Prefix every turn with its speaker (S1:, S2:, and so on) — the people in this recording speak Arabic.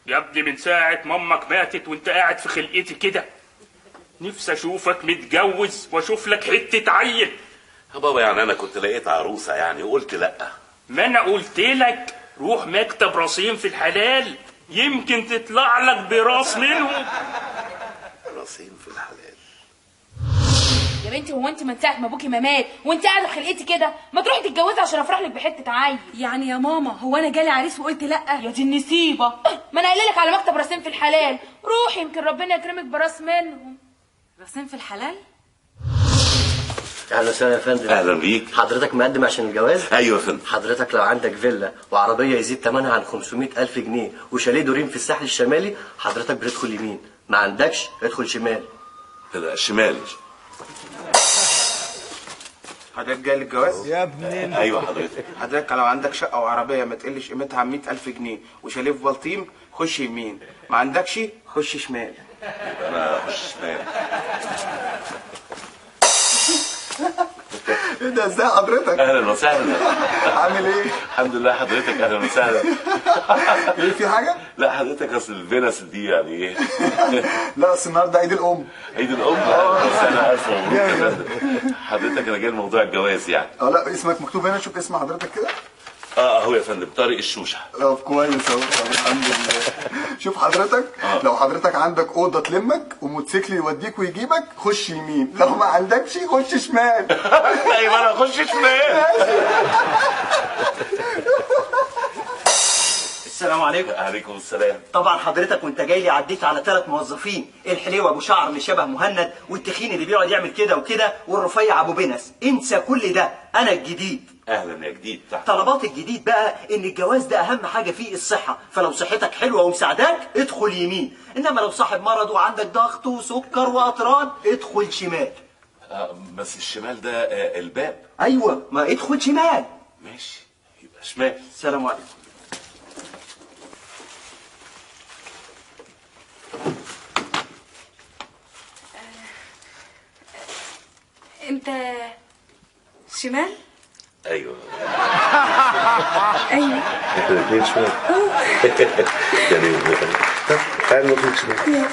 S1: يا ابني من ساعة ما امك ماتت وانت قاعد في خلقتي كده، نفسي اشوفك متجوز واشوف لك حتة عيل.
S2: يا بابا يعني انا كنت لقيت عروسة يعني وقلت لا.
S1: ما انا قلت لك روح مكتب رصين في الحلال، يمكن تطلع لك براس منهم.
S2: رصين في الحلال؟
S3: يا بنتي هو انت من ساعه ما ابوكي ما مات وانت قاعده في خلقتي كده؟ ما تروحي تتجوزي عشان افرح لك بحته عيل.
S4: يعني يا ماما هو انا جالي عريس وقلت لا؟
S3: يا دي النسيبه، ما انا قايله لك على مكتب راسين في الحلال، روحي يمكن ربنا يكرمك براس منهم.
S4: راسين في الحلال؟
S5: اهلا وسهلا يا فندم.
S2: اهلا بيك.
S5: حضرتك مقدم عشان الجواز؟
S2: ايوه يا فندم.
S5: حضرتك لو عندك فيلا وعربيه يزيد ثمنها عن 500,000 جنيه وشاليه دورين في الساحل الشمالي، حضرتك بتدخل يمين. ما عندكش ادخل شمال.
S2: لا شمال.
S6: حضرتك جاي للجواز؟
S7: يا ابني
S2: ايوه حضرتك.
S6: حضرتك لو عندك شقة وعربية ما تقلش قيمتها عن 100,000 جنيه وشاليه في بلطيم، خش يمين. ما عندكش خش شمال.
S2: انا اخش شمال.
S7: ايه ده؟ ازاي حضرتك؟
S2: اهلا وسهلا.
S7: عامل ايه؟
S2: الحمد لله. حضرتك اهلا وسهلا.
S7: ايه في حاجه؟
S2: لا حضرتك اصل الفينس دي يعني ايه؟
S7: لا اصل النهارده عيد الام.
S2: عيد الام؟ بس انا الف مبروك يا فندم. حضرتك انا جاي لموضوع الجواز يعني.
S7: لا اسمك مكتوب هنا، شوف اسم حضرتك كده.
S2: اهو يا فندم، طارق الشوشه.
S7: طب كويس اهو، الحمد لله. شوف حضرتك، لو حضرتك عندك اوضه تلمك وموتوسيكل يوديك ويجيبك خش يمين، لو ما عندكش خش شمال.
S2: طيب انا اخش شمال.
S5: السلام عليكم.
S2: عليكم السلام.
S5: طبعا حضرتك وانت جاي لي عديت على 3 موظفين، الحليوه ابو شعر اللي شبه مهند، والتخين اللي بيقعد يعمل كده وكده، والرفيع ابو بنس. انسى كل ده، انا الجديد.
S2: اهلا يا جديد. تحت.
S5: طلبات الجديد بقى ان الجواز ده اهم حاجه فيه الصحه، فلو صحتك حلوه ومساعداك ادخل يمين، انما لو صاحب مرض وعندك ضغط وسكر وقطران ادخل شمال.
S2: بس الشمال ده الباب.
S5: ايوه ما ادخل شمال.
S2: ماشي يبقى شمال.
S5: السلام عليكم.
S4: انت شمال؟
S2: ايوه.
S4: ايوه.
S2: الاثنين شمال. يعني تعالى نروح شمال.